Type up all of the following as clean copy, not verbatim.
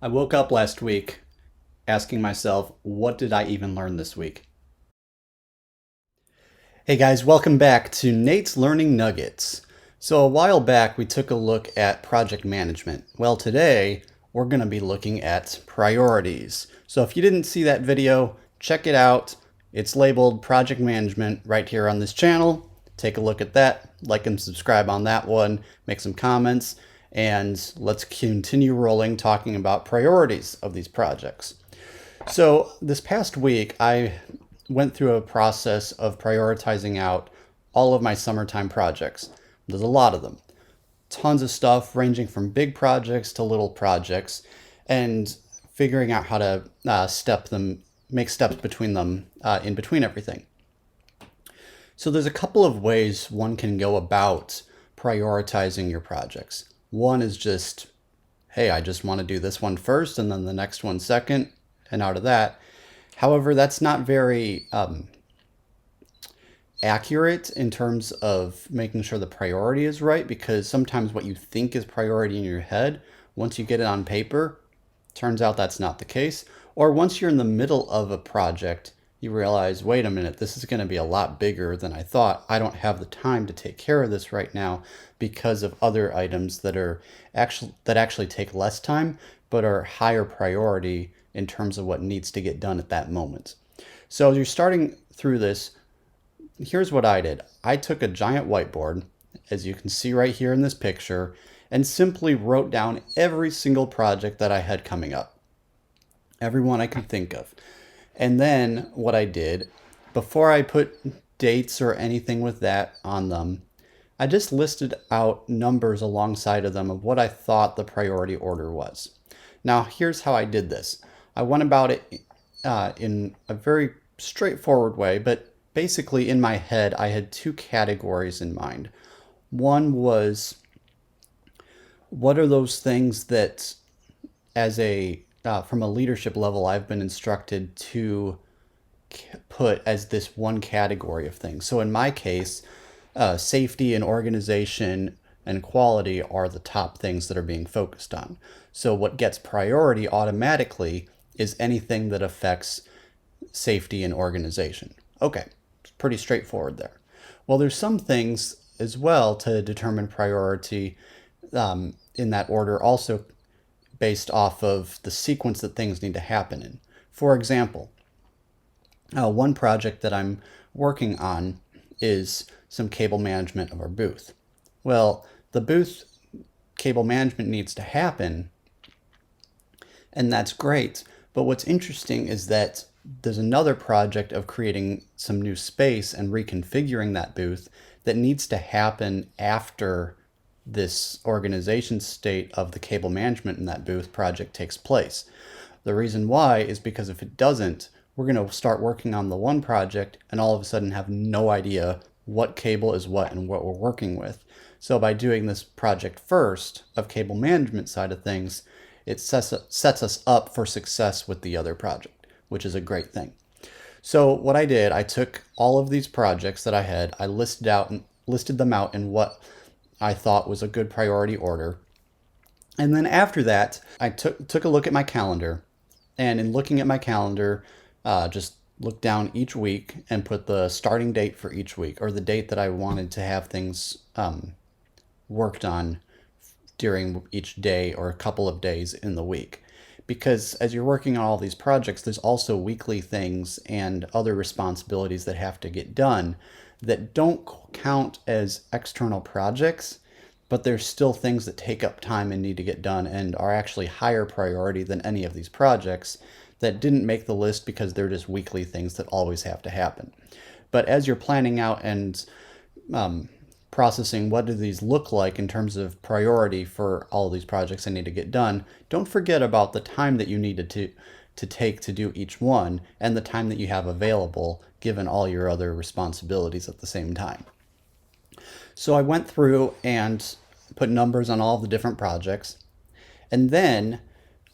I woke up last week asking myself, what did I even learn this week? Hey guys, welcome back to Nate's Learning Nuggets. So, a while back we took a look at project management. Well, today we're going to be looking at priorities. So, if you didn't see that video, check it out. It's labeled Project Management right here on this channel. Take a look at that, like and subscribe on that one, make some comments, and let's continue rolling talking about priorities of these projects. So, this past week, I went through a process of prioritizing out all of my summertime projects. There's a lot of them, tons of stuff ranging from big projects to little projects, and figuring out how to make steps between them in between everything. So, there's a couple of ways one can go about prioritizing your projects. One is just, hey, I just want to do this one first and then the next one second, and out of that. However, that's not very accurate in terms of making sure the priority is right, because sometimes what you think is priority in your head, once you get it on paper, turns out that's not the case. Or once you're in the middle of a project, you realize, wait a minute, this is going to be a lot bigger than I thought. I don't have the time to take care of this right now because of other items that actually take less time but are higher priority in terms of what needs to get done at that moment. So as you're starting through this, here's what I did. I took a giant whiteboard, as you can see right here in this picture, and simply wrote down every single project that I had coming up, every one I can think of. And then what I did, before I put dates or anything with that on them, I just listed out numbers alongside of them of what I thought the priority order was. Now, here's how I did this. I went about it in a very straightforward way, but basically in my head, I had two categories in mind. One was, what are those things that, as a from a leadership level, I've been instructed to put as this one category of things. So in my case, safety and organization and quality are the top things that are being focused on. So what gets priority automatically is anything that affects safety and organization. Okay, pretty straightforward there. Well, there's some things as well to determine priority in that order, also based off of the sequence that things need to happen in. For example, one project that I'm working on is some cable management of our booth. Well, the booth cable management needs to happen, and that's great. But what's interesting is that there's another project of creating some new space and reconfiguring that booth that needs to happen after this organization state of the cable management in that booth project takes place. The reason why is because if it doesn't, we're going to start working on the one project and all of a sudden have no idea what cable is what and what we're working with. So by doing this project first of cable management side of things, it sets us up for success with the other project, which is a great thing. So what I did, I took all of these projects that I had, I listed them out in what I thought was a good priority order. And then after that, I took a look at my calendar. And in looking at my calendar, just looked down each week and put the starting date for each week, or the date that I wanted to have things worked on during each day or a couple of days in the week. Because as you're working on all these projects, there's also weekly things and other responsibilities that have to get done that don't count as external projects, but there's still things that take up time and need to get done and are actually higher priority than any of these projects that didn't make the list because they're just weekly things that always have to happen. But as you're planning out and processing what do these look like in terms of priority for all of these projects that need to get done, don't forget about the time that you needed to take to do each one and the time that you have available given all your other responsibilities at the same time. So I went through and put numbers on all the different projects, and then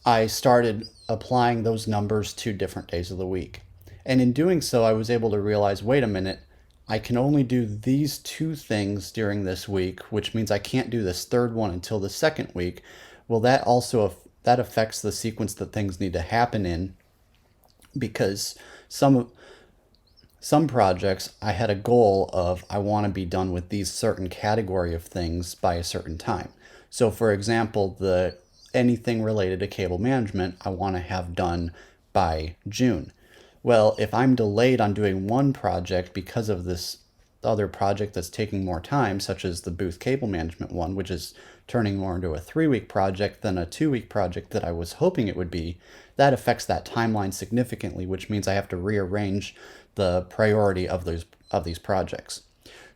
I started applying those numbers to different days of the week. And in doing so, I was able to realize, wait a minute, I can only do these two things during this week, which means I can't do this third one until the second week. Well, that also that affects the sequence that things need to happen in, because some projects I had a goal of I want to be done with these certain category of things by a certain time. So for example, the anything related to cable management I want to have done by June. Well, if I'm delayed on doing one project because of this other project that's taking more time, such as the booth cable management one, which is turning more into a 3-week project than a 2-week project that I was hoping it would be, that affects that timeline significantly, which means I have to rearrange the priority of these projects.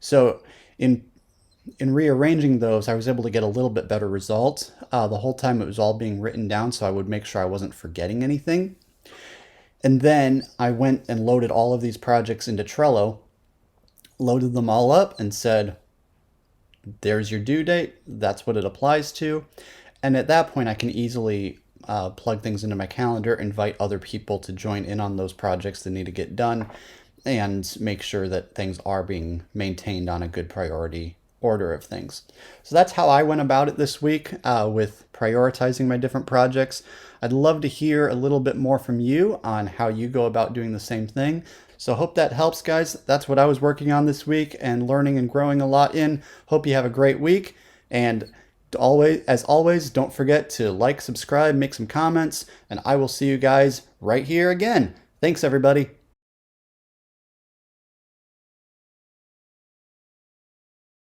So in rearranging those, I was able to get a little bit better results. The whole time it was all being written down, so I would make sure I wasn't forgetting anything. And then I went and loaded all of these projects into Trello, loaded them all up, and said, there's your due date. That's what it applies to. And at that point, I can easily plug things into my calendar, invite other people to join in on those projects that need to get done, and make sure that things are being maintained on a good priority order of things. So that's how I went about it this week with prioritizing my different projects. I'd love to hear a little bit more from you on how you go about doing the same thing. So hope that helps, guys. That's what I was working on this week and learning and growing a lot in. Hope you have a great week. And as always, don't forget to like, subscribe, make some comments, and I will see you guys right here again. Thanks, everybody.